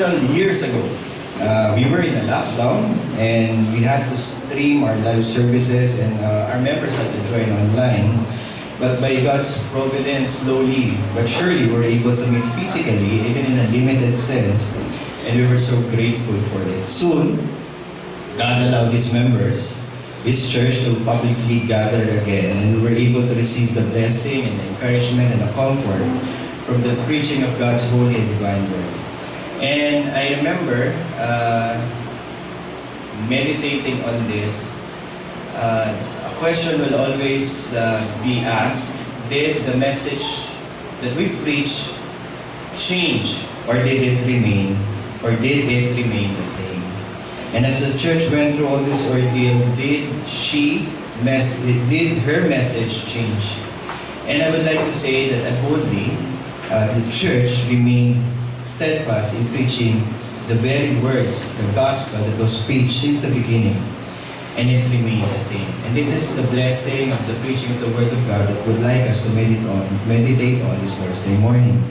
Several years ago, we were in a lockdown and we had to stream our live services and our members had to join online. But by God's providence, slowly but surely we were able to meet physically, even in a limited sense, and we were so grateful for it. Soon, God allowed His members, His church, to publicly gather again, and we were able to receive the blessing and the encouragement and the comfort from the preaching of God's holy and divine word. And I remember meditating on this. A question will always be asked: did the message that we preach change, or did it remain the same? And as the church went through all this ordeal, did her message change? And I would like to say that boldly, the church remained steadfast in preaching the very words, the gospel that was preached since the beginning, and it remained the same. And this is the blessing of the preaching of the Word of God that would like us to meditate on this Thursday morning.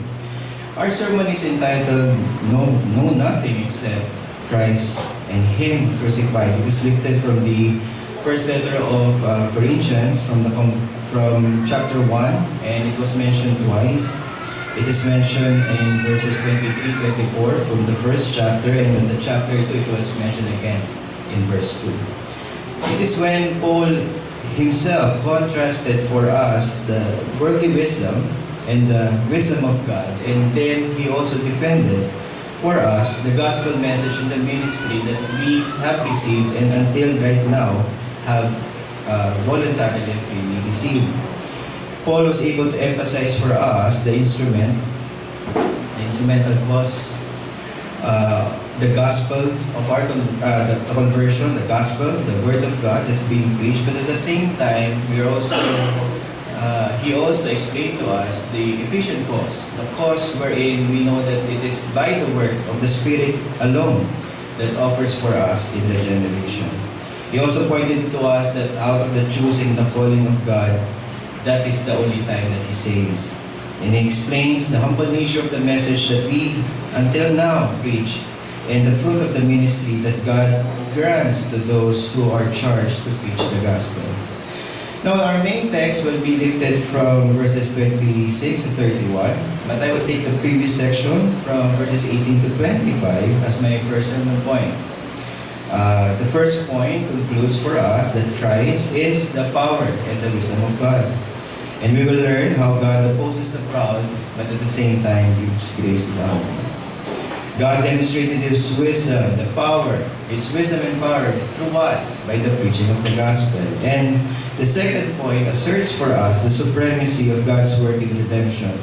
Our sermon is entitled Know Nothing Except Christ and Him Crucified. It is lifted from the first letter of Corinthians, from chapter 1, and it was mentioned twice. It is mentioned in verses 23-24 from the first chapter, and in the chapter 2 it was mentioned again in verse 2. It is when Paul himself contrasted for us the worldly wisdom and the wisdom of God, and then he also defended for us the gospel message and the ministry that we have received and until right now have voluntarily and freely received. Paul was able to emphasize for us the instrumental was the gospel of our the conversion, the gospel, the word of God that's being preached. But at the same time, he also explained to us the efficient cause, the cause wherein we know that it is by the work of the Spirit alone that offers for us in the generation. He also pointed to us that out of the choosing, the calling of God, that is the only time that He saves. And He explains the humble nature of the message that we until now preach, and the fruit of the ministry that God grants to those who are charged to preach the gospel. Now, our main text will be lifted from verses 26 to 31, but I will take the previous section from verses 18 to 25 as my first sermon point. The first point concludes for us that Christ is the power and the wisdom of God. And we will learn how God opposes the proud, but at the same time gives grace to the humble. God demonstrated His wisdom, the power, His wisdom and power through what? By the preaching of the gospel. And the second point asserts for us the supremacy of God's work in redemption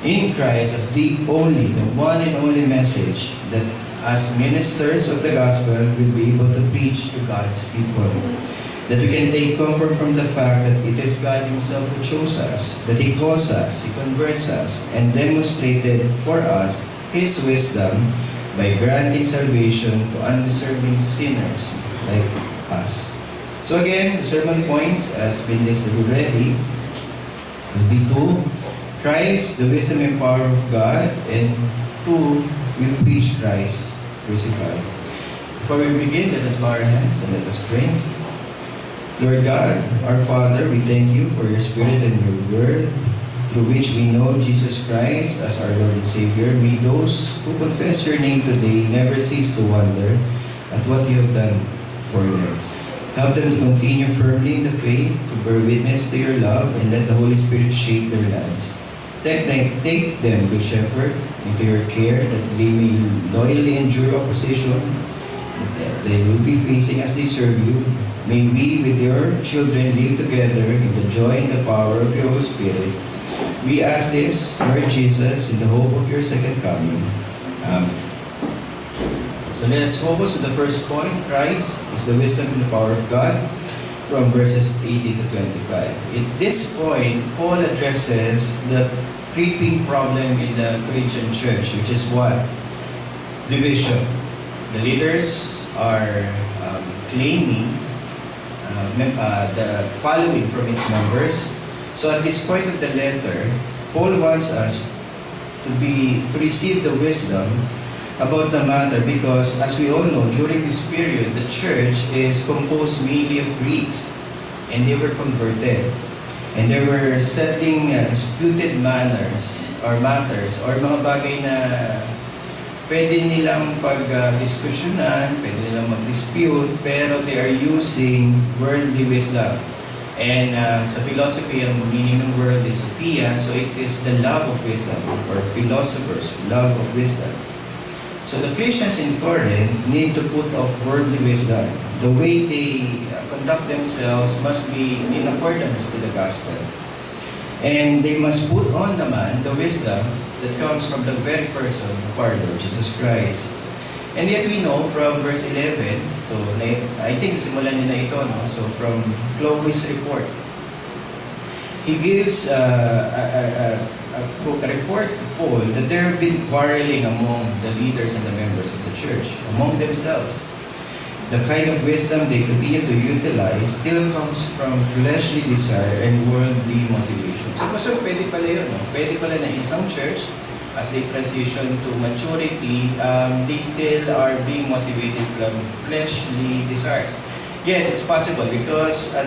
in Christ as the one and only message that as ministers of the gospel we'll be able to preach to God's people. That we can take comfort from the fact that it is God Himself who chose us, that He calls us, He converts us, and demonstrated for us His wisdom by granting salvation to undeserving sinners like us. So again, the sermon points has been listed already. Will be 2, Christ, the wisdom and power of God, and 2, we preach Christ crucified. Before we begin, let us bow our hands and let us pray. Lord God, our Father, we thank You for Your Spirit and Your Word, through which we know Jesus Christ as our Lord and Savior. May those who confess Your name today never cease to wonder at what You have done for them. Help them to continue firmly in the faith, to bear witness to Your love, and let the Holy Spirit shape their lives. Take them, Good Shepherd, into Your care, that they may loyally endure opposition that they will be facing as they serve You. May we, with Your children, live together in the joy and the power of Your Holy Spirit. We ask this, Lord Jesus, in the hope of Your second coming. Amen. So let us focus on the first point. Christ is the wisdom and the power of God, from verses 18 to 25. At this point, Paul addresses the creeping problem in the Corinthian church, which is what? Division. The leaders are claiming the following from its members. So at this point of the letter, Paul wants us to receive the wisdom about the matter because, as we all know, during this period, the church is composed mainly of Greeks, and they were converted. And they were settling disputed matters, or mga bagay na pwede nilang pag-diskusyonan, pwede nilang mag-dispute, pero they are using worldly wisdom. And sa philosophy, ang meaning ng word is Sophia, so it is the love of wisdom, or philosophers, love of wisdom. So the Christians in Corinth need to put off worldly wisdom. The way they conduct themselves must be in accordance to the gospel. And they must put on naman the wisdom that comes from the very person of our Lord Jesus Christ. And yet we know from verse 11, so I think simulan niyo na ito, no? So from Chloe's report, he gives a report to Paul that there have been quarreling among the leaders and the members of the church, among themselves. The kind of wisdom they continue to utilize still comes from fleshly desire and worldly motivation. So pwede pala yun, no? Pwede pala na isang church, as they transition to maturity, they still are being motivated from fleshly desires. Yes, it's possible because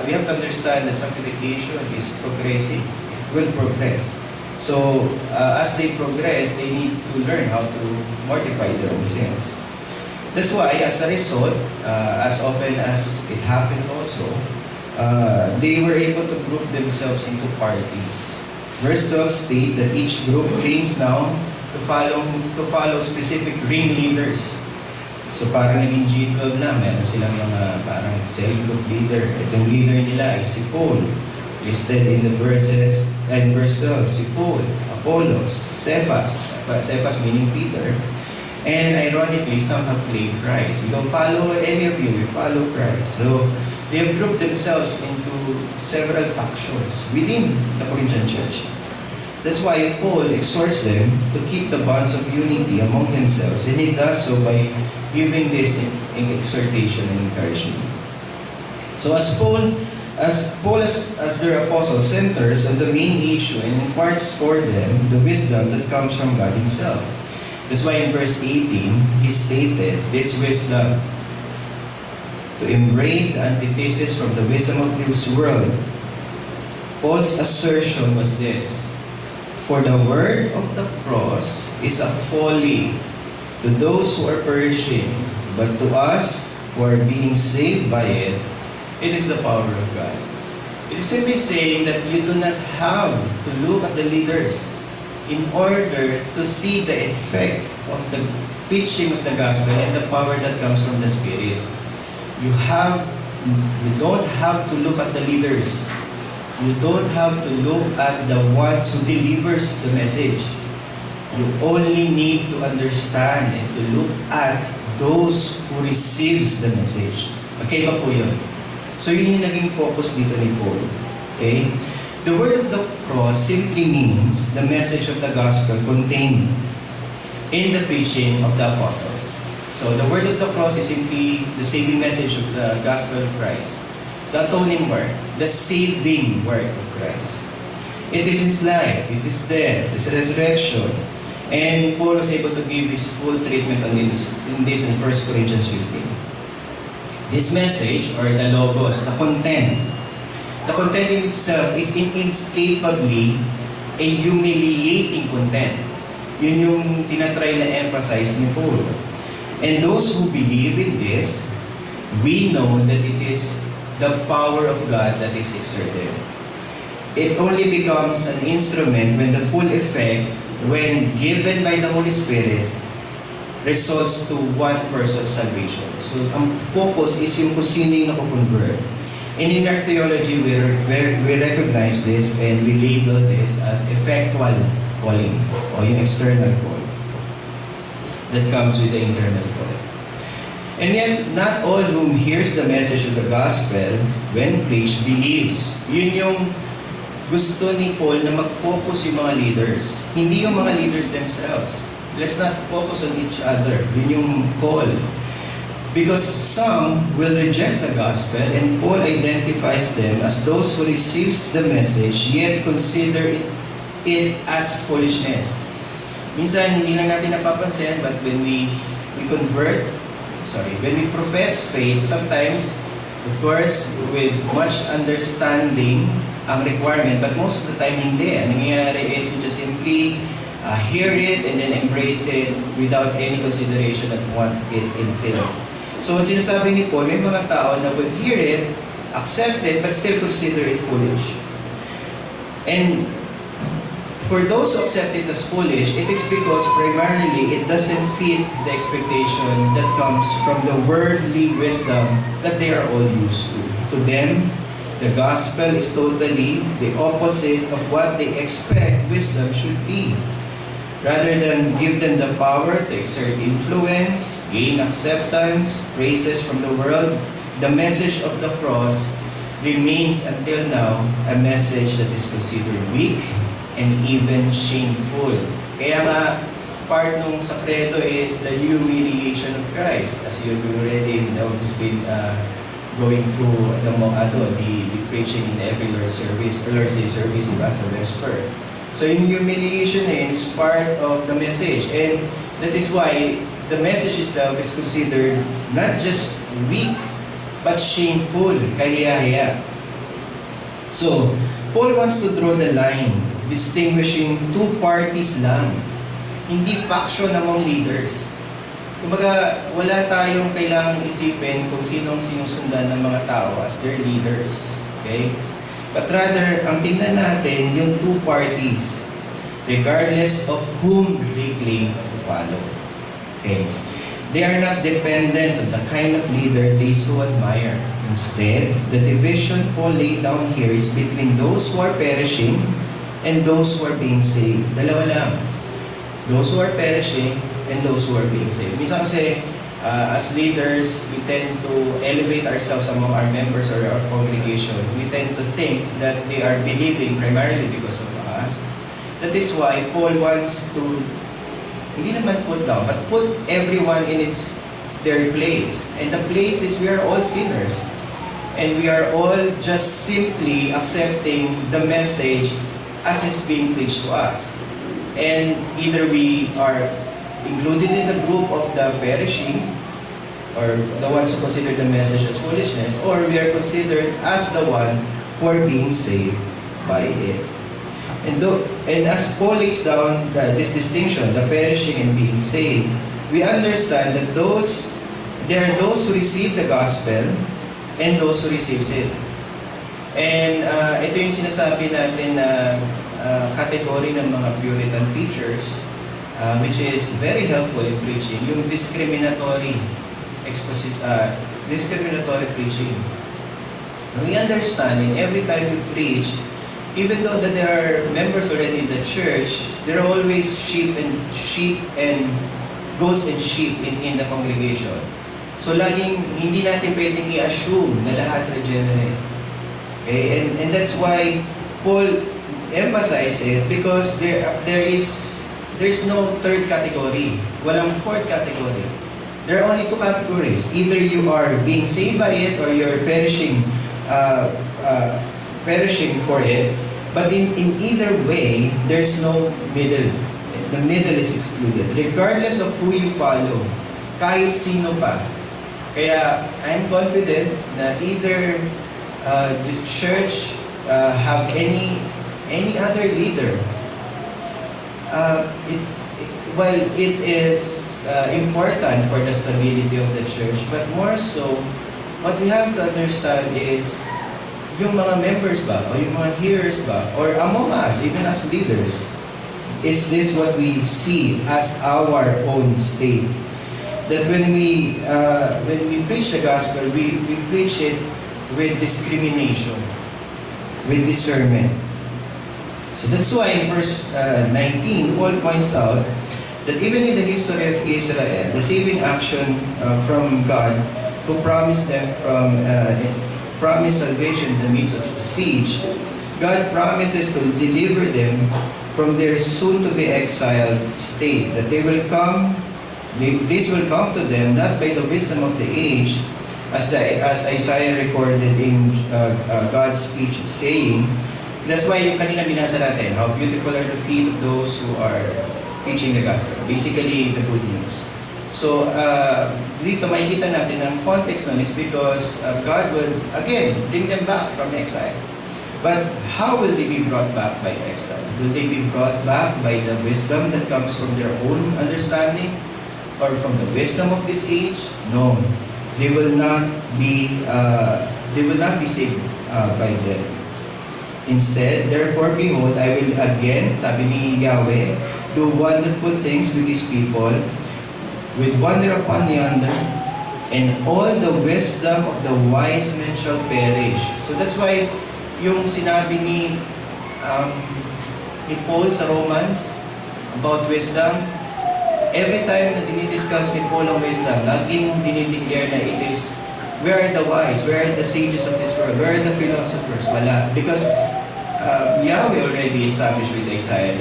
we have to understand that sanctification is progressive. It will progress. So, as they progress, they need to learn how to mortify their own sins. That's why, as a result, as often as it happens also, they were able to group themselves into parties. Verse 12 state that each group claims now to follow specific ringleaders. So parang naging G12 na, meron silang mga parang cell group leader. Itong leader nila ay si Paul, listed in the verses, and verse 12, si Paul, Apollos, Cephas meaning Peter, and ironically, some have claimed Christ. You don't follow any of you follow Christ. So they have grouped themselves into several factions within the Corinthian church. That's why Paul exhorts them to keep the bonds of unity among themselves, and he does so by giving this in exhortation and encouragement. So as Paul as their apostle centers on the main issue and imparts for them the wisdom that comes from God Himself. That's why in verse 18 he stated this wisdom to embrace the antithesis from the wisdom of this world. Paul's assertion was this: for the word of the cross is a folly to those who are perishing, but to us who are being saved by it, it is the power of God. It is simply saying that you do not have to look at the leaders in order to see the effect of the preaching of the gospel and the power that comes from the Spirit. You don't have to look at the leaders. You don't have to look at the ones who delivers the message. You only need to understand and to look at those who receives the message. Okay ba po yun? So yun yung naging focus dito ni Paul. Okay? The word of the cross simply means the message of the gospel contained in the preaching of the apostles. So the word of the cross is simply the saving message of the gospel of Christ. The atoning work, the saving work of Christ. It is His life, it is death, His resurrection. And Paul was able to give this full treatment on this in 1 Corinthians 15. This message, or the logos, the content in itself is inescapably a humiliating content. Yun yung tinatry na emphasize ni Paul. And those who believe in this, we know that it is the power of God that is exerted. It only becomes an instrument when the full effect, when given by the Holy Spirit, results to one person's salvation. So, ang focus is yung kung sino yung nakukonvert. And in our theology, we recognize this and we label this as effectual calling, o yung external call that comes with the internal call. And yet, not all whom hears the message of the gospel, when preached, believes. Yun yung gusto ni Paul na mag-focus yung mga leaders. Hindi yung mga leaders themselves. Let's not focus on each other. Yun yung call. Because some will reject the gospel, and Paul identifies them as those who receives the message, yet consider it as foolishness. Minsan, hindi lang natin napapansin, but when we when we profess faith, sometimes, of course, with much understanding ang requirement, but most of the time hindi. Ang nangyayari is you just simply hear it and then embrace it without any consideration of what it entails. So, sinasabi ni Paul, may mga tao na would hear it, accept it, but still consider it foolish. And for those who accept it as foolish, it is because primarily it doesn't fit the expectation that comes from the worldly wisdom that they are all used to. To them, the gospel is totally the opposite of what they expect wisdom should be. Rather than give them the power to exert influence, gain acceptance, praises from the world, the message of the cross remains until now a message that is considered weak and even shameful. Kaya nga, part nung sa credo is the humiliation of Christ. As you already know, has been going through the preaching in every Lord's service, or Lord's Day service in Last Vesper. So yung humiliation is part of the message. And that is why the message itself is considered not just weak, but shameful, kahiya-hiya. So, Paul wants to draw the line, distinguishing two parties lang, hindi faction among leaders. Kumbaga, wala tayong kailangang isipin kung sinong sinusundan ng mga tao as their leaders. Okay? But rather, ang tingnan natin yung two parties, regardless of whom they claim to follow. Okay? They are not dependent on the kind of leader they so admire. Instead, the division Paul laid down here is between those who are perishing and those who are being saved. Dalawa lang. Those who are perishing and those who are being saved. Minsan kasi, as leaders, we tend to elevate ourselves among our members or our congregation. We tend to think that they are believing primarily because of us. That is why Paul wants to, hindi naman put down, but put everyone in their place. And the place is we are all sinners. And we are all just simply accepting the message as it's being preached to us. And either we are included in the group of the perishing, or the ones who consider the message as foolishness, or we are considered as the one who are being saved by it. And as Paul lays down this distinction, the perishing and being saved, we understand that there are those who receive the gospel and those who receives it. And ito yung sinasabi natin na category ng mga Puritan preachers, which is very helpful in preaching, yung discriminatory preaching. We understand in every time we preach, even though that there are members already in the church, there are always sheep and goats and sheep in the congregation. So laging hindi natin pwedeng i-assume na lahat regenerate. Okay? And that's why Paul emphasized it, because there's no third category. Walang fourth category. There are only two categories. Either you are being saved by it or you're perishing for it. But in either way, there's no middle. The middle is excluded. Regardless of who you follow, kahit sino pa. Kaya I'm confident that either this church have any other leader. While it is important for the stability of the church, but more so, what we have to understand is yung mga members ba, o yung mga hearers ba, or among us, even as leaders, is this what we see as our own state? That when we preach the gospel, we preach it with discrimination, with discernment. So that's why in verse 19, Paul points out that even in the history of Israel, the saving action from God, who promised them promised salvation in the midst of siege, God promises to deliver them from their soon-to-be exiled state. That this will come to them not by the wisdom of the age, as Isaiah recorded in God's speech, saying, that's why yung kanina binasa natin, how beautiful are the feet of those who are preaching the gospel. Basically, the good news. So, dito makikita natin ang context nun is because God will, again, bring them back from exile. But how will they be brought back by exile? Will they be brought back by the wisdom that comes from their own understanding? Or from the wisdom of this age? No. They will not be saved by them. Instead, therefore, behold, I will again, sabi ni Yahweh, do wonderful things with these people, with wonder upon yonder, and all the wisdom of the wise men shall perish. So that's why yung sinabi ni Paul sa Romans about wisdom, every time na dinidiscuss ni Paul ang wisdom, laging dinideclare na it is, where are the wise? Where are the sages of this world? Where are the philosophers? Wala. Because Yahweh already established with Isaiah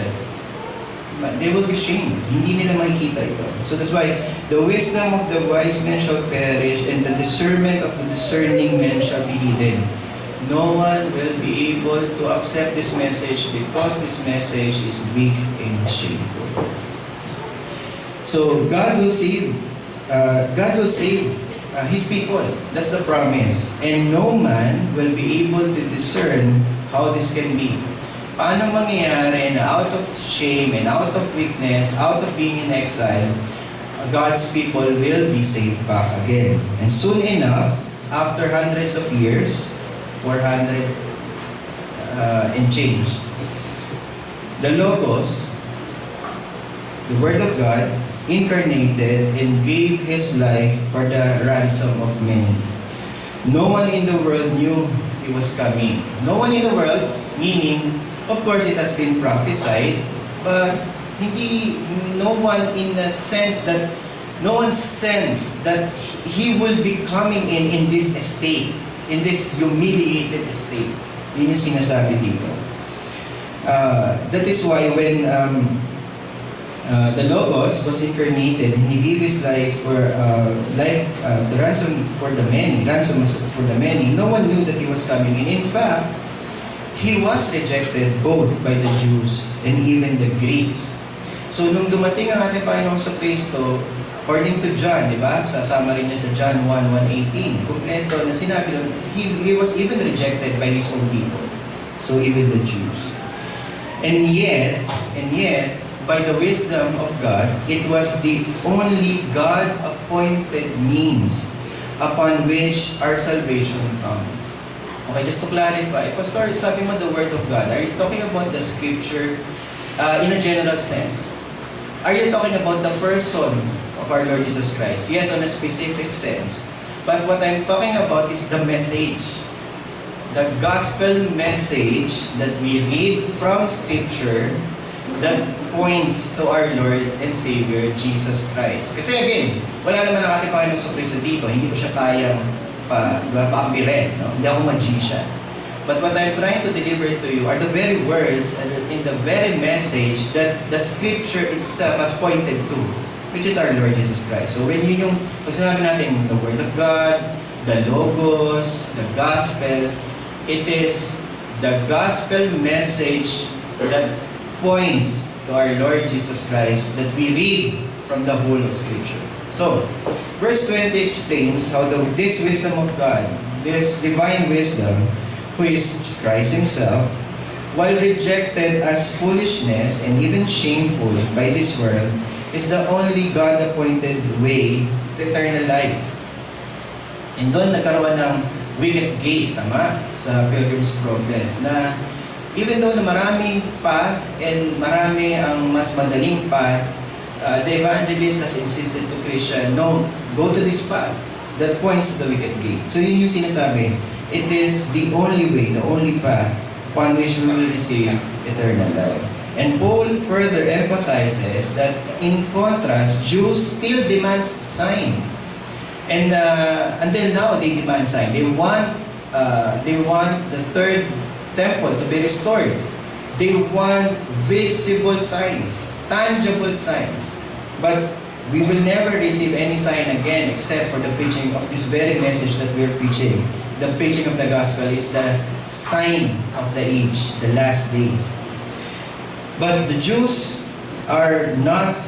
that they will be shamed. Hindi nila makikita ito. So that's why the wisdom of the wise men shall perish, and the discernment of the discerning men shall be hidden. No one will be able to accept this message because this message is weak and shameful. So God will save His people. That's the promise. And no man will be able to discern how this can be. Paano mangyayari na out of shame and out of weakness, out of being in exile, God's people will be saved back again. And soon enough, after hundreds of years, 400 and change, the Logos, the Word of God, incarnated and gave His life for the ransom of many. No one in the world knew He was coming. No one in the world, meaning, of course, it has been prophesied, but no one sensed that He will be coming in this state, in this humiliated state. Yun yung sinasabi dito. That is why when the Logos was incarnated, and He gave His life for the ransom for the many, no one knew that He was coming in. In fact, He was rejected both by the Jews and even the Greeks. So, nung dumating ang ating Panginoong Kristo, according to John, di ba? Sa summary niya sa John 1:18, kumpleto na sinabi nun, he was even rejected by His own people. So, even the Jews. And yet, by the wisdom of God, it was the only God-appointed means upon which our salvation comes. Okay, just to clarify, Pastor, sabi mo the Word of God, are you talking about the Scripture in a general sense? Are you talking about the person of our Lord Jesus Christ? Yes, on a specific sense. But what I'm talking about is the message. The gospel message that we read from Scripture that points to our Lord and Savior, Jesus Christ. Kasi again, wala naman ang ating Panginoong Kristo dito. Hindi ko siya kayang paambirin. No? Hindi ako magician. But what I'm trying to deliver to you are the very words and in the very message that the Scripture itself has pointed to, which is our Lord Jesus Christ. So when yun yung, pag sinabi natin, the Word of God, the Logos, the Gospel, it is the Gospel message that points to our Lord Jesus Christ that we read from the whole of Scripture. So, verse 20 explains how this wisdom of God, this divine wisdom, who is Christ Himself, while rejected as foolishness and even shameful by this world, is the only God-appointed way to eternal life. And doon nagkaroon ng wicket gate, tama, sa Pilgrim's Progress, na even though na maraming path and marami ang mas madaling path, the evangelist has insisted to Christian, no, go to this path that points to the wicket gate. So yun yung sinasabi, it is the only way, the only path upon which we will receive eternal life. And Paul further emphasizes that in contrast, Jews still demand sign. And until now, they demand sign. They want the third temple to be restored. They want visible signs, tangible signs. But we will never receive any sign again except for the preaching of this very message that we are preaching. The preaching of the gospel is the sign of the age, the last days. But the Jews are not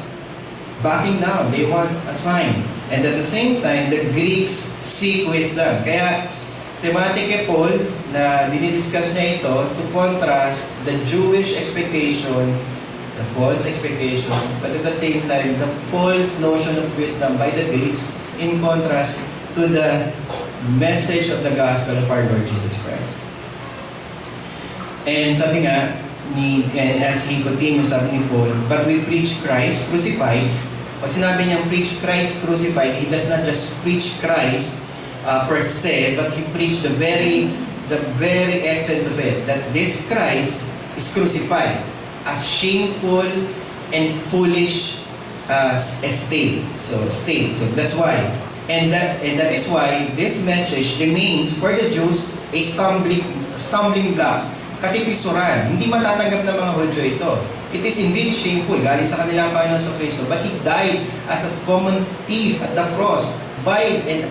backing down. They want a sign. And at the same time, the Greeks seek wisdom. Kaya, thematic kay Paul na dinidiscuss niya ito to contrast the Jewish expectation, the false expectation, but at the same time, the false notion of wisdom by the Greeks in contrast to the message of the gospel of our Lord Jesus Christ. And sabi nga, and as he continues, sabi ni Paul, but we preach Christ crucified. Pag sinabi niyang preach Christ crucified, he does not just preach Christ per se, but he preached the very essence of it, that this Christ is crucified as shameful and foolish state. So that's why. And that is why this message remains for the Jews a stumbling block, katitisuran. Hindi matatanggap ng mga Hudyo ito. It is indeed shameful, galing sa kanilang Panginoon sa Kristo, but He died as a common thief at the cross by the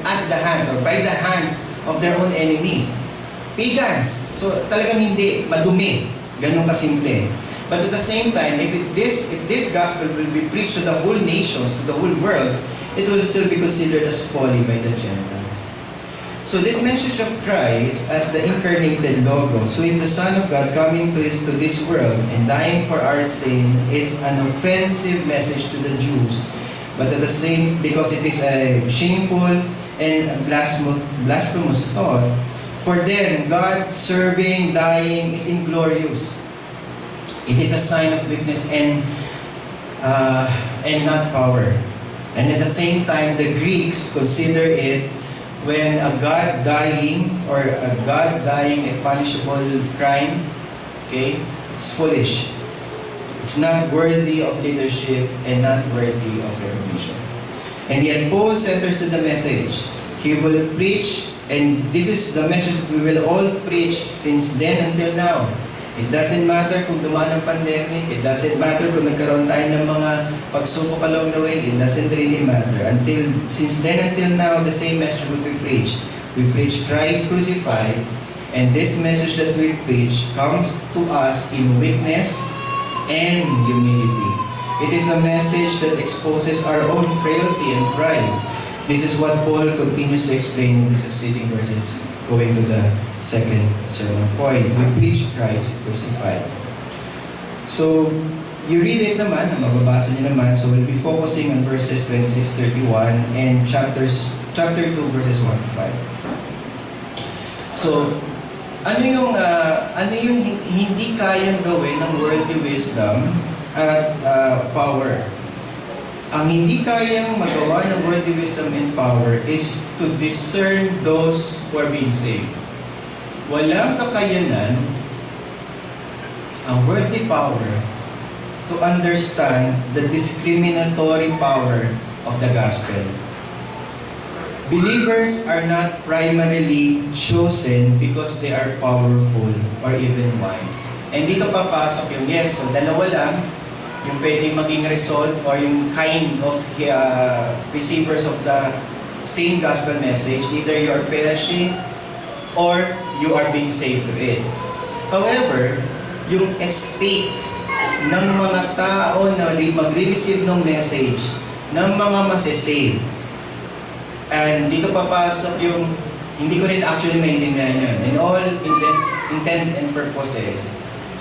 hands of their own enemies. Pagans. So talagang hindi, madumi. Ganun kasimple. But at the same time, if this gospel will be preached to the whole nations, to the whole world, it will still be considered as folly by the Gentiles. So this message of Christ as the incarnated Logos, who is the Son of God coming to this world and dying for our sin, is an offensive message to the Jews. But at the same, because it is a shameful and blasphemous thought, for them, God serving, dying is inglorious. It is a sign of weakness and not power. And at the same time, the Greeks consider it when a God dying a punishable crime, okay, it's foolish. It's not worthy of leadership and not worthy of recognition. And yet Paul centers to the message. He will preach, and this is the message we will all preach since then until now. It doesn't matter kung dumaan ang pandemic, it doesn't matter kung nagkaroon tayo ng mga pagsubok along the way, it doesn't really matter. Since then until now, the same message will be preached. We preach Christ crucified, and this message that we preach comes to us in weakness and humility. It is a message that exposes our own frailty and pride. This is what Paul continues to explain in the succeeding verses, going to the second sermon point. We preach Christ crucified. So, you read it naman, mababasa niyo naman. So, we'll be focusing on verses 26-31 and chapter 2, verses 1 to 5. So, ano yung hindi kayang gawin ng worldly wisdom at power? Ang hindi kayang magawa ng worldly wisdom and power is to discern those who are being saved. Walang kakayanan ang worldly power to understand the discriminatory power of the gospel. Believers are not primarily chosen because they are powerful or even wise. And dito papasok yung so dalawa lang yung pwedeng maging result or yung kind of receivers of the same gospel message. Either you are perishing or you are being saved through it. However, yung estate ng mga tao na magre-receive ng message ng mga masisave, and dito papasok yung, hindi ko rin actually maintindihan yun. In all intent and purposes,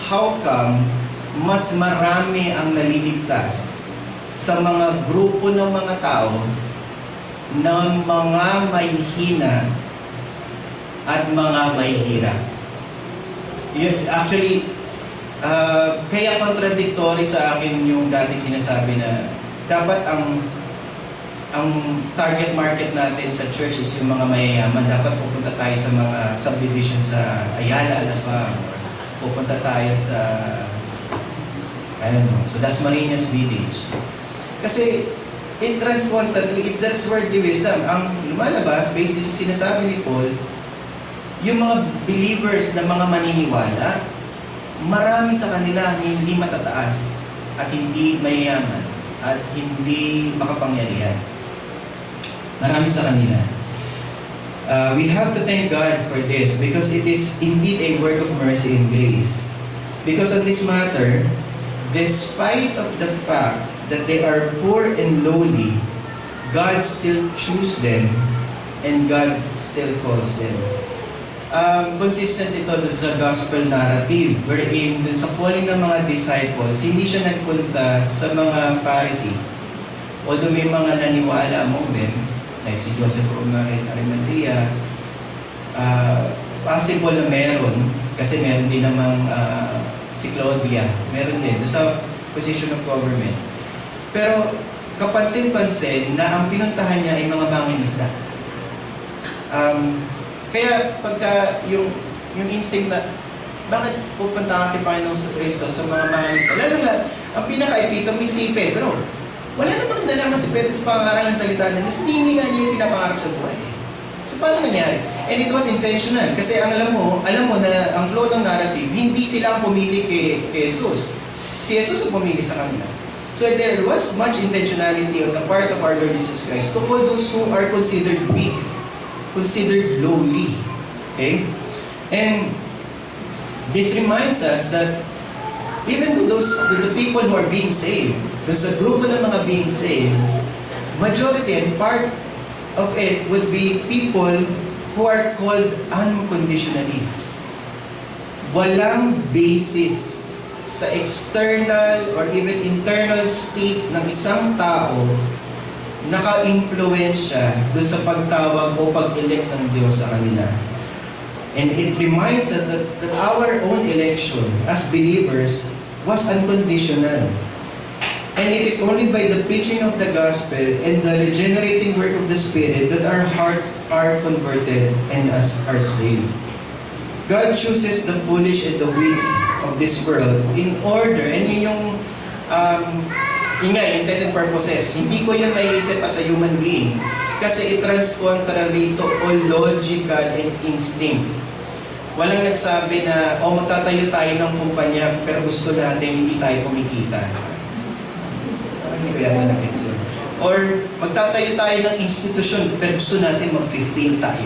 how come mas marami ang naliligtas sa mga grupo ng mga tao ng mga may hina at mga may hirap? Actually, kaya contradictory sa akin yung dating sinasabi na dapat ang target market natin sa church is yung mga mayayaman. Dapat pupunta tayo sa mga subdivision sa Ayala, Alabang, or pupunta tayo sa sa Dasmariñas Village. Kasi that's where the wisdom. Ang lumalabas, based sa sinasabi ni Paul, yung mga believers na mga maniniwala, marami sa kanila hindi matataas at hindi mayayaman at hindi makapangyarihan. Marami sa kanila. We have to thank God for this because it is indeed a work of mercy and grace. Because of this matter, despite of the fact that they are poor and lowly, God still chooses them and God still calls them. Consistent ito sa gospel narrative wherein dun sa calling ng mga disciples, hindi siya nagpunta sa mga Pharisee. Although may mga naniwala mo din, like si Joseph from Arimathea, possible na meron, kasi meron din namang si Claudia, meron din sa position of government. Pero kapansin-pansin na ang pinuntahan niya ay mga mangingisda. Kaya pagka yung instinct na bakit pupunta ka kay Panginoon sa Kristo sa mga mangingisda, lalo na ang pinaka-epitome si Pedro. Wala namang nalaman si Pedro sa pangaral ng salita ng Diyos, hindi nga niya yung pinapangarap sa buhay. So paano nangyari? And it was intentional. Kasi alam mo na ang flow ng narrative, hindi sila ang pumili kay Jesus. Si Jesus ang pumili sa kanila. So there was much intentionality on the part of our Lord Jesus Christ to call those who are considered weak, considered lowly. Okay? And this reminds us that even to the people who are being saved, sa grupo ng mga being saved, majority and part of it would be people who are called unconditionally. Walang basis sa external or even internal state ng isang tao naka-impluensya dun sa pagtawag o pag-elect ng Diyos sa kanila. And it reminds us that our own election as believers was unconditional. And it is only by the preaching of the gospel and the regenerating work of the Spirit that our hearts are converted and are saved. God chooses the foolish and the weak of this world in order, and yun yung intended purposes. Hindi ko yun naisip as a human being kasi it runs contrary to all logical and instinct. Walang nagsabi na, magtatayo tayo ng kumpanya pero gusto natin hindi tayo kumikita. Hindi ko yan na-explain. Or magtatayo tayo ng institusyon pero gusto natin mag-15 tayo.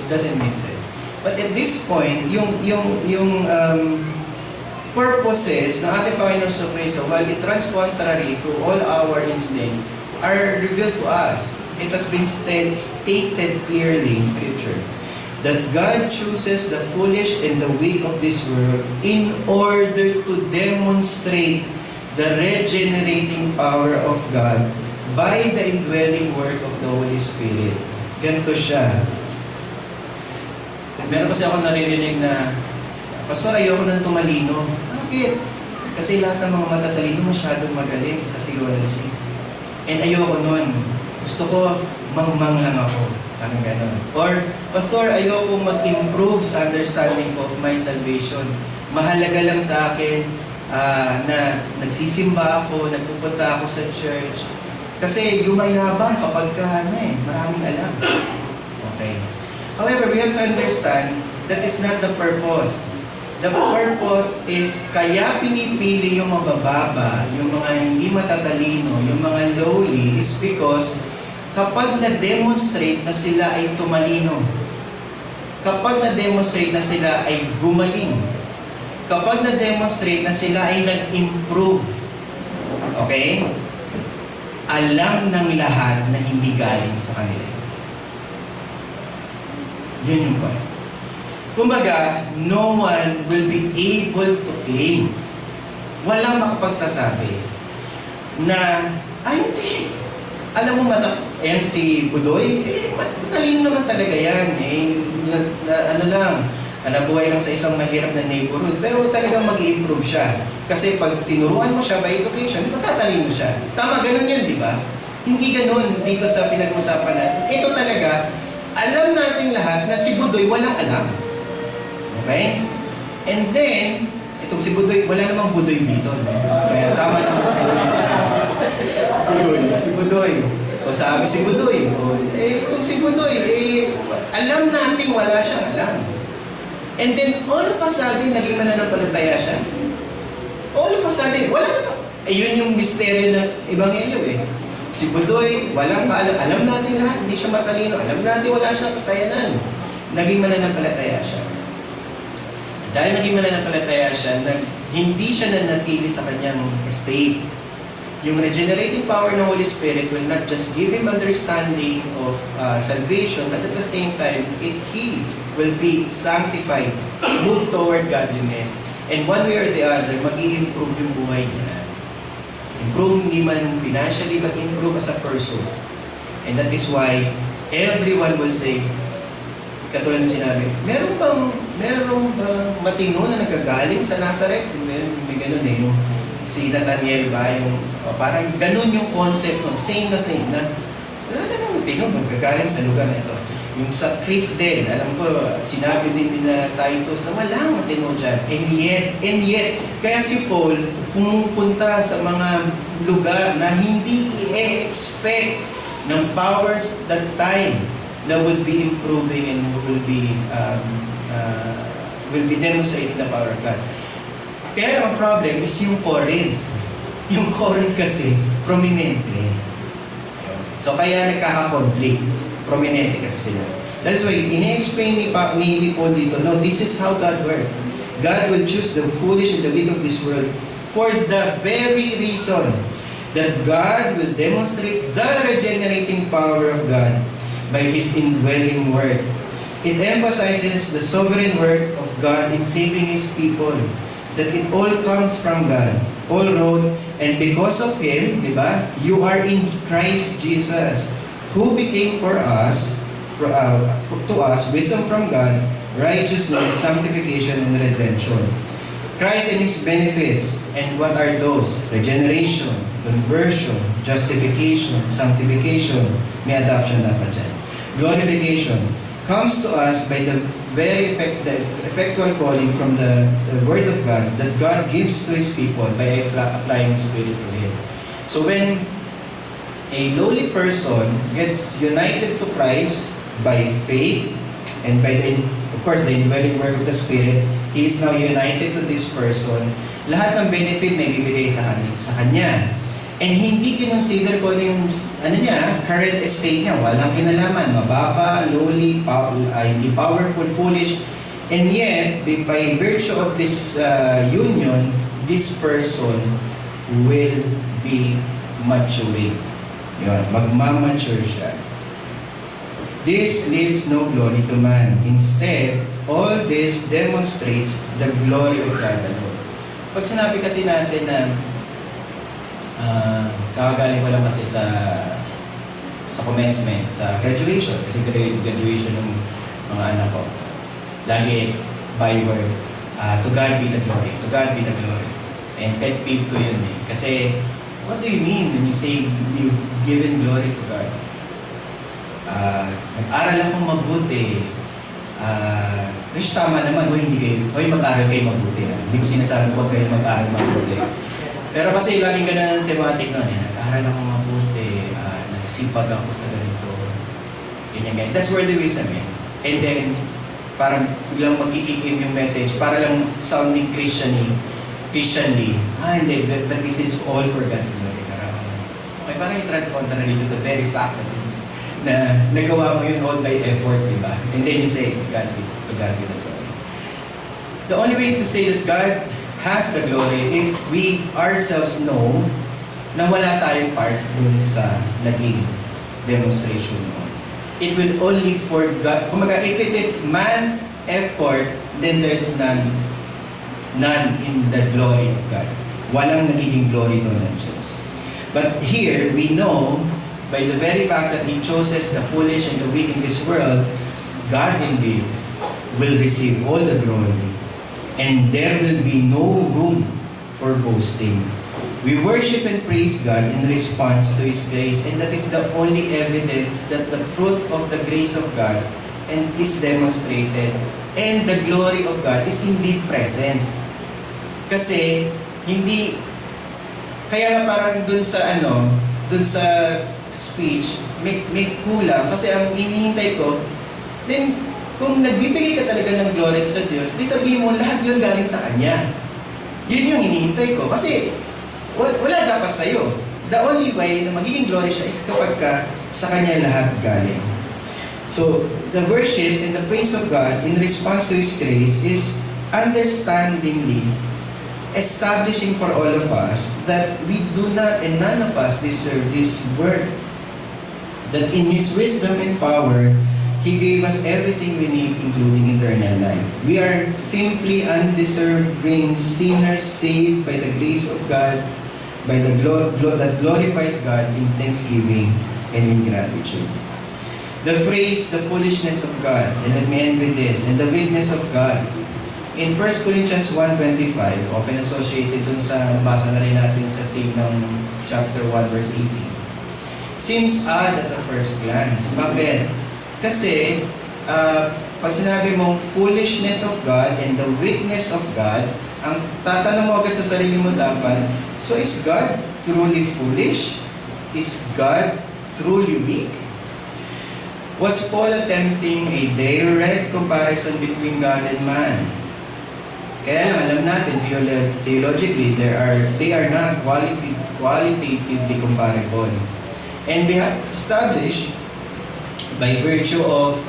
It doesn't make sense. But at this point, yung purposes ng ating Panginoon sa Kristo, while it runs contrary to all our instinct, are revealed to us. It has been stated clearly in Scripture that God chooses the foolish and the weak of this world in order to demonstrate the regenerating power of God by the indwelling work of the Holy Spirit. Ganito siya. Meron kasi ako naririnig na, Pastor, ayoko nang tumalino. Bakit? Kasi lahat ng mga matatalino masyadong magaling sa theology. And ayoko nun. Gusto ko, mangmang lang ako. Parang gano'n. Or, Pastor, ayoko mag-improve sa understanding of my salvation. Mahalaga lang sa akin na nagsisimba ako, nagpupunta ako sa church. Kasi yumayabang kapag maraming alam. Okay. However, we have to understand that is not the purpose. The purpose is kaya pinipili yung mabababa, yung mga hindi matatalino, yung mga lowly, is because kapag na-demonstrate na sila ay tumalino, kapag na-demonstrate na sila ay gumaling, kapag na-demonstrate na sila ay nag-improve, okay? Alam ng lahat na hindi galing sa kanila. Yun yung point. Kumbaga, no one will be able to claim. Walang makapagsasabi na, hindi. Alam mo, ayan si Budoy, matalino naman talaga yan. Nabuhay lang sa isang mahirap na neighborhood, pero talagang mag-i-improve siya. Kasi pag tinuruan mo siya by education, matatalino siya. Tama, ganun yun, di ba? Hindi ganun dito sa pinag-usapan natin. Ito talaga, alam natin lahat na si Budoy walang alam. Okay? And then, itong si Budoy, wala namang Budoy dito. No? Kaya tama naman si Budoy. O sabi si Budoy. Itong si Budoy, alam natin wala siyang alam. And then, all of a sudden, naging mananampalataya siya. All of a sudden, wala naman. Yun yung misteryo ng Ebanghelyo Si Budoy, walang kaalam. Alam natin lahat, hindi siya matalino. Alam natin wala siyang kakayanan. Naging mananampalataya siya. Dahil naging mananampalataya siya, hindi siya nanatili sa kanyang state. Yung regenerating power ng Holy Spirit will not just give him understanding of salvation, but at the same time, he will be sanctified, move toward godliness. And one way or the other, mag-i-improve yung buhay niya. Improve hindi man financially, but improve as a person. And that is why everyone will say, katulad ng sinabi, meron bang matino na nagagaling sa Nazareth? May ganun eh, yung si Nathaniel ba, yung parang ganun yung concept, same na wala namang matino, nagagaling sa lugar na ito. Yung sa Crete din, alam ko, sinabi din ni Titus na walang matino dyan. And yet, kaya si Paul pumupunta sa mga lugar na hindi i-expect ng powers that time na will be improving and will be demonstrating the power of God. Kaya ang problem is yung Corinth. Yung Corinth kasi, prominente. So kaya nagkaka-conflict. Prominente kasi sila. That's why, ini-explain ni Paul dito, no, this is how God works. God will choose the foolish and the weak of this world for the very reason that God will demonstrate the regenerating power of God by His indwelling work. It emphasizes the sovereign work of God in saving His people, that it all comes from God, all road, and because of Him, diba, you are in Christ Jesus, who became to us wisdom from God, righteousness, sanctification, and redemption. Christ and His benefits, and what are those? Regeneration, conversion, justification, sanctification, may adoption dapat dyan. Glorification comes to us by the very effectual calling from the Word of God that God gives to His people by applying His Spirit to Him. So when a lowly person gets united to Christ by faith and by of course, the indwelling work of the Spirit, he is now united to this person. Lahat ng benefit may bibigay sa kanya. And hindi kinonsider ko yung current estate niya. Walang kinalaman. Mababa, lowly, hindi powerful, foolish. And yet, by virtue of this union, this person will be maturing. Yun, magmamature siya. This leaves no glory to man. Instead, all this demonstrates the glory of God alone. Pag sinabi kasi natin na kakagaling ko lang kasi sa commencement, sa graduation, kasi graduation ng mga anak ko. Lagi byword, to God be the glory, to God be the glory. And pet peeve ko yun eh. Kasi, what do you mean when you say you've given glory to God? Nag-aral akong mabuti. Which tama naman, hindi kayo mag-aral kayo mabuti. Hindi ko sinasabi huwag kayo mag-aral mabuti. Pero kasi laging ganun ang thematic nun. Nag-aral akong mabuti. Nagsipag ako sa ganito. Ganyan. That's where the wisdom is. And then, parang biglang magkikikim yung message para lang sounding Christianly. Hindi, but this is all for God's glory. Okay, parang yung transcontrary to the very fact na nagawa mo yun all by effort, di ba? And then you say, to God be the glory. The only way to say that God has the glory if we ourselves know na wala tayong part dun sa naging demonstration mo. It will only for God. Kumaga, if it is man's effort, then there's none in the glory of God. Walang nagiging glory doon ng Diyos. But here, we know, by the very fact that He chooses the foolish and the weak in this world, God indeed will receive all the glory. And there will be no room for boasting. We worship and praise God in response to His grace, and that is the only evidence that the fruit of the grace of God and is demonstrated, and the glory of God is indeed present. Kasi, hindi, kaya parang dun sa speech, may kulang, kasi ang inihintay ko, then, kung nagbibigay ka talaga ng glory sa Diyos, di sabihin mo, lahat yun galing sa Kanya. Yun yung inihintay ko. Kasi, wala dapat sa'yo. The only way na magiging glory siya is kapag sa Kanya lahat galing. So, the worship and the praise of God in response to His grace is understandingly establishing for all of us that we do not, and none of us deserve this work. That in His wisdom and power, He gave us everything we need, including eternal life. We are simply undeserving sinners saved by the grace of God, by the that glorifies God in thanksgiving and in gratitude. The phrase, the foolishness of God, and let me end with this, and the weakness of God. In 1 Corinthians 1:25, often associated dun sa nabasa na rin natin sa theme ng chapter 1, verse 18. Seems odd at the first glance. Bakit? Kasi, pag sinabi mong foolishness of God and the weakness of God, ang tatanong mo agad sa sarili mo dapat, so is God truly foolish? Is God truly weak? Was Paul attempting a direct comparison between God and man? Kaya lang, alam natin, theologically, they are not qualitatively comparable. And we have established, by virtue of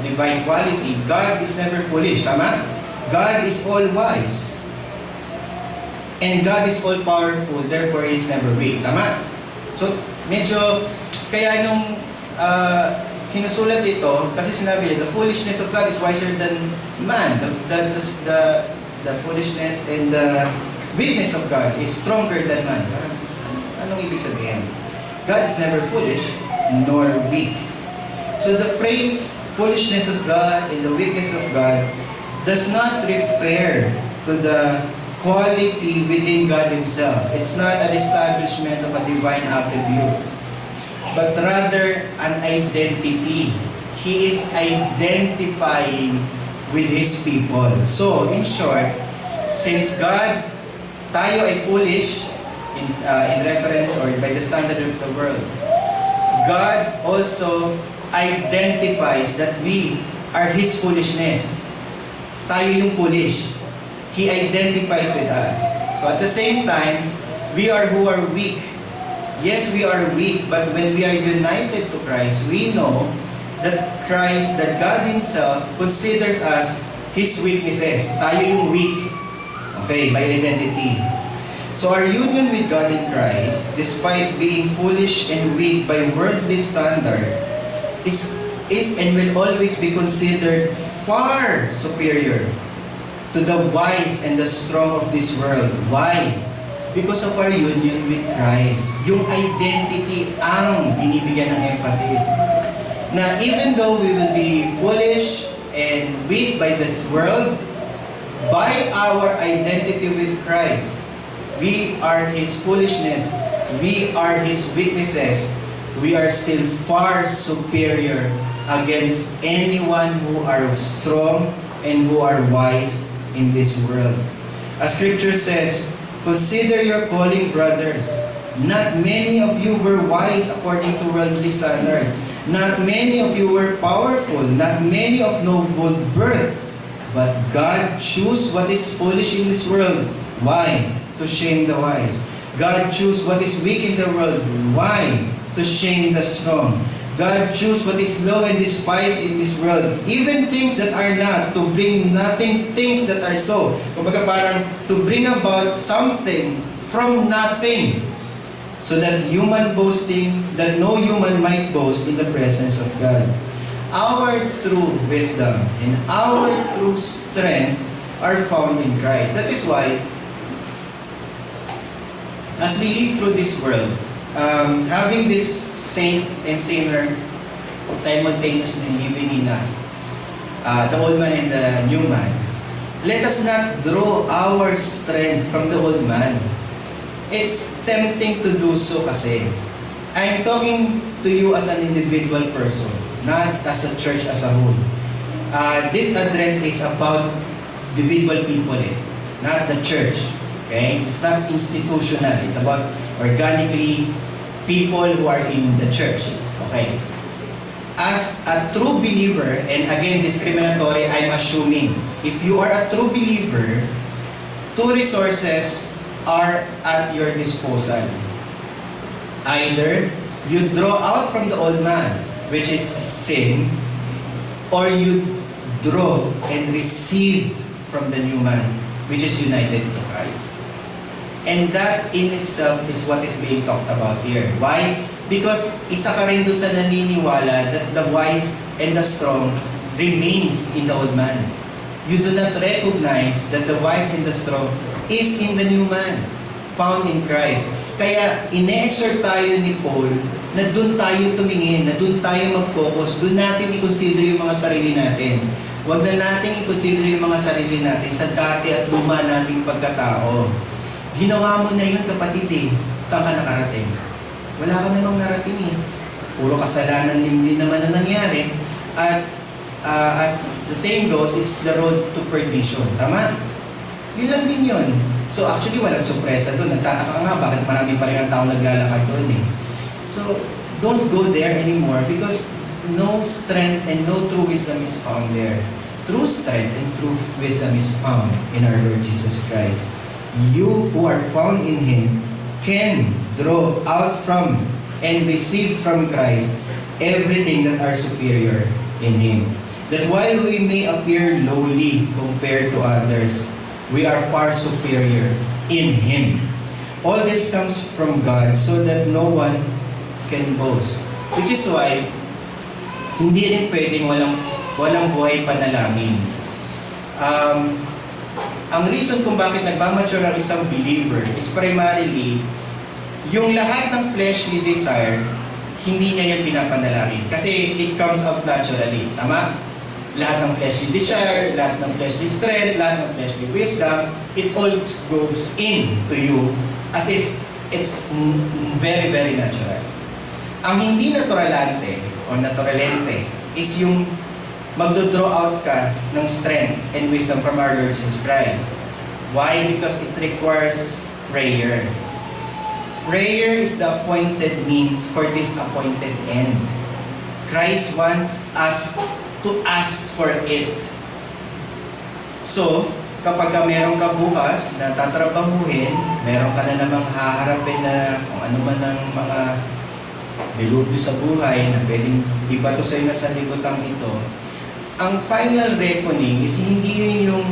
divine quality, God is never foolish. Tama? God is all-wise. And God is all-powerful, therefore He is never weak. Tama? So, medyo, kaya nung sinusulat ito, kasi sinabi niya, the foolishness of God is wiser than man. The foolishness and the weakness of God is stronger than man. Anong ibig sabihin? God is never foolish nor weak. So the phrase foolishness of God and the weakness of God does not refer to the quality within God Himself. It's not an establishment of a divine attribute, but rather an identity. He is identifying with His people. So, in short, since God, tayo ay foolish in reference or by the standard of the world, God also identifies that we are His foolishness. Tayo yung foolish. He identifies with us. So at the same time, we are who are weak. Yes, we are weak, but when we are united to Christ, we know that Christ, that God Himself considers us His weaknesses. Tayo yung weak. Okay, by identity. So our union with God in Christ, despite being foolish and weak by worldly standard, is and will always be considered far superior to the wise and the strong of this world. Why? Because of our union with Christ. Yung identity ang binibigyan ng emphasis. Na even though we will be foolish and weak by this world, by our identity with Christ, we are His foolishness, we are His weaknesses, we are still far superior against anyone who are strong and who are wise in this world. As Scripture says, consider your calling, brothers. Not many of you were wise according to worldly standards. Not many of you were powerful. Not many of noble birth. But God chose what is foolish in this world. Why? To shame the wise. God chose what is weak in the world. Why? To shame the strong. God chose what is low and despised in this world, even things that are not, to bring nothing things that are so. Kumbaga parang to bring about something from nothing, so that no human might boast in the presence of God. Our true wisdom and our true strength are found in Christ. That is why, as we live through this world, having this saint and sinner simultaneously living in us, the old man and the new man, let us not draw our strength from the old man. It's tempting to do so kasi. I'm talking to you as an individual person, not as a church as a whole. This address is about individual people, not the church. Okay? It's not institutional. It's about organically people who are in the church. Okay? As a true believer, and again discriminatory, I'm assuming, if you are a true believer, two resources are at your disposal. Either you draw out from the old man, which is sin, or you draw and receive from the new man, which is united to Christ. And that in itself is what is being talked about here. Why? Because isa ka rin doon sa naniniwala that the wise and the strong remains in the old man. You do not recognize that the wise and the strong is in the new man, found in Christ. Kaya ine-exhort tayo ni Paul na doon tayo tumingin, na doon tayo mag-focus, doon natin i-consider yung mga sarili natin. Huwag na natin i-consider yung mga sarili natin sa dati at luma nating pagkatao. Ginawa mo na yun, kapatid eh. Saan ka nakarating? Wala ka namang narating eh. Puro kasalanan din naman na nangyari. At as the saying goes, it's the road to perdition. Tama? Yun lang din yun. So actually, walang sorpresa doon. Nagtataka nga bakit marami pa rin ang tao naglalakad doon eh. So, don't go there anymore because no strength and no true wisdom is found there. True strength and true wisdom is found in our Lord Jesus Christ. You who are found in Him can draw out from and receive from Christ everything that are superior in Him. That while we may appear lowly compared to others, we are far superior in Him. All this comes from God so that no one can boast. Which is why, hindi rin pwedeng walang buhay panalangin. Ang reason kung bakit nagmamature ang isang believer is primarily, yung lahat ng fleshly desire, hindi niya yung pinapanalangin. Kasi it comes out naturally. Tama? Lahat ng fleshly desire, lahat ng fleshly strength, lahat ng fleshly wisdom, it all goes into you as if it's very, very natural. Ang hindi naturalante o naturalente is yung magdo-draw out ka ng strength and wisdom from our Lord Jesus Christ. Why? Because it requires prayer. Prayer is the appointed means for this appointed end. Christ wants us to ask for it. So, kapag meron ka bukas na tatrabahuhin, meron ka na namang haharapin na kung ano man ang mga dilubyo sa buhay na pwedeng iba to sa'yo na sa ligotang ito, ang final reckoning is hindi yun yung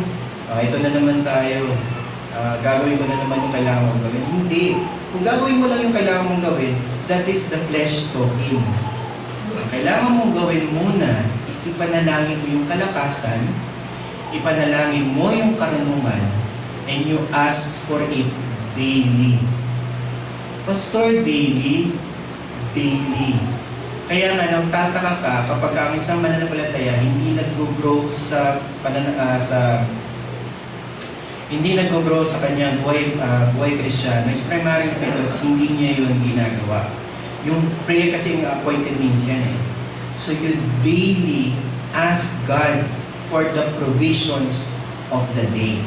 ito na naman tayo, gagawin ko na naman yung kailangan mong gawin. Hindi. Kung gagawin mo lang yung kailangan mong gawin, that is the flesh talking. Ang kailangan mong gawin muna is ipanalangin mo yung kalakasan, ipanalangin mo yung karunungan, and you ask for it daily. Pastor, daily. Kaya nga, nagtataka ka kapag ang isang mananampalataya hindi nag-grow sa kanyang buhay Kristiyano is primarily because hindi niya yun ginagawa. Yung prayer kasi ng appointed means yan eh. So you daily ask God for the provisions of the day.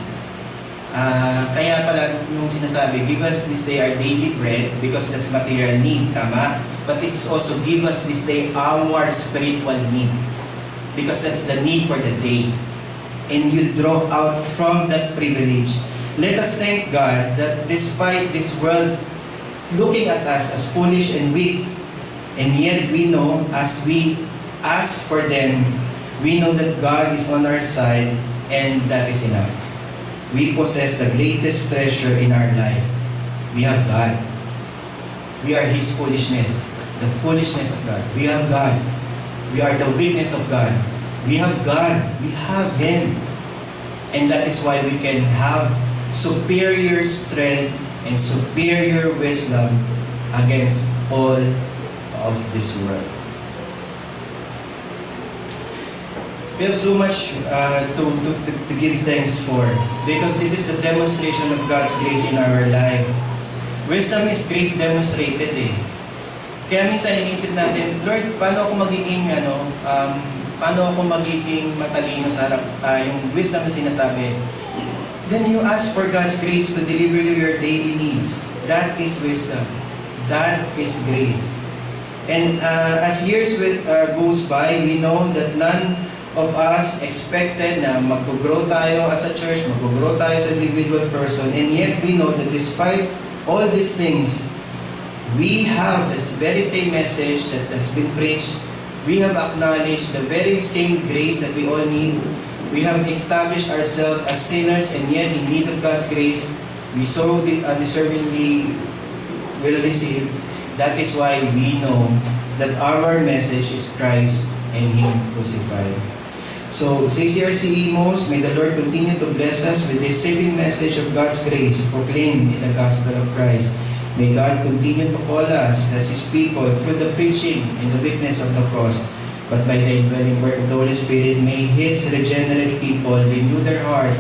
Kaya pala yung sinasabi, give us this day our daily bread because that's material need, tama? But it's also give us this day our spiritual need because that's the need for the day. And you draw out from that privilege. Let us thank God that despite this world looking at us as foolish and weak, and yet we know as we ask for them, we know that God is on our side and that is enough. We possess the greatest treasure in our life. We have God. We are His foolishness. The foolishness of God. We have God. We are the weakness of God. We have God. We have Him. And that is why we can have superior strength and superior wisdom against all of this world. We have so much to give thanks for because this is the demonstration of God's grace in our life. Wisdom is grace demonstrated eh. Kaya minsan iniisip natin, Lord, paano ako magiging matalino sa harap, yung wisdom na sinasabi. Then you ask for God's grace to deliver you your daily needs. That is wisdom. That is grace. And as years goes by, we know that none of us expected na mag-grow tayo as a church, mag-grow tayo as an individual person, and yet we know that despite all these things, we have this very same message that has been preached. We have acknowledged the very same grace that we all need. We have established ourselves as sinners and yet in need of God's grace. we so undeservingly will receive. That is why we know that our message is Christ and Him crucified. So, CCRC Imos, may the Lord continue to bless us with this saving message of God's grace proclaimed in the gospel of Christ. May God continue to call us as His people through the preaching and the witness of the cross, but by the indwelling work of the Holy Spirit, may His regenerate people renew their heart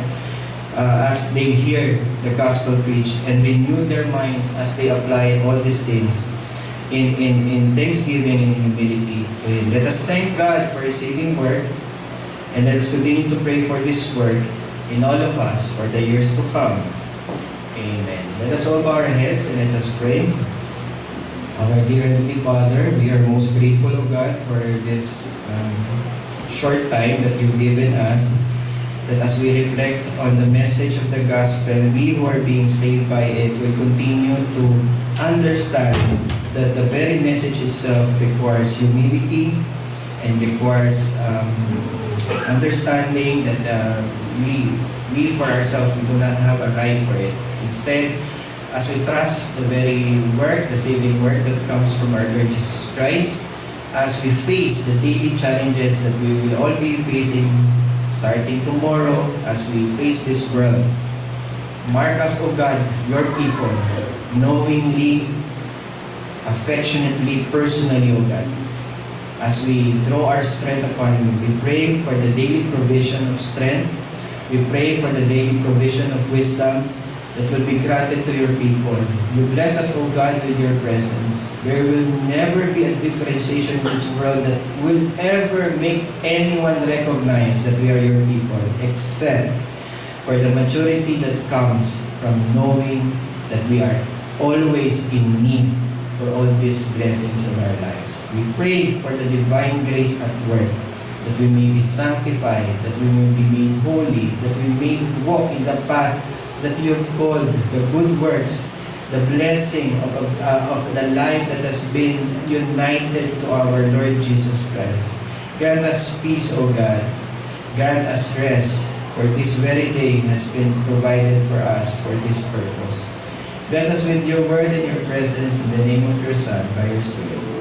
as they hear the gospel preached, and renew their minds as they apply all these things in thanksgiving and humility to Him. Let us thank God for His saving work, and let us continue to pray for this work in all of us for the years to come. Amen. Let us all bow our heads and let us pray. Our dear Heavenly Father, we are most grateful, O God, for this short time that you've given us, that as we reflect on the message of the gospel, we who are being saved by it will continue to understand that the very message itself requires humility and requires understanding that we for ourselves, we do not have a right for it. Instead, as we trust the very work, the saving work that comes from our Lord Jesus Christ, as we face the daily challenges that we will all be facing starting tomorrow as we face this world, mark us, O God, your people, knowingly, affectionately, personally, O God. As we draw our strength upon you, we pray for the daily provision of strength. We pray for the daily provision of wisdom that will be granted to your people. You bless us, O God, with your presence. There will never be a differentiation in this world that will ever make anyone recognize that we are your people, except for the maturity that comes from knowing that we are always in need for all these blessings in our lives. We pray for the divine grace at work, that we may be sanctified, that we may be made holy, that we may walk in the path that you have called, the good works, the blessing of the life that has been united to our Lord Jesus Christ. Grant us peace, O God. Grant us rest, for this very day has been provided for us for this purpose. Bless us with your word and your presence in the name of your Son, by your Spirit.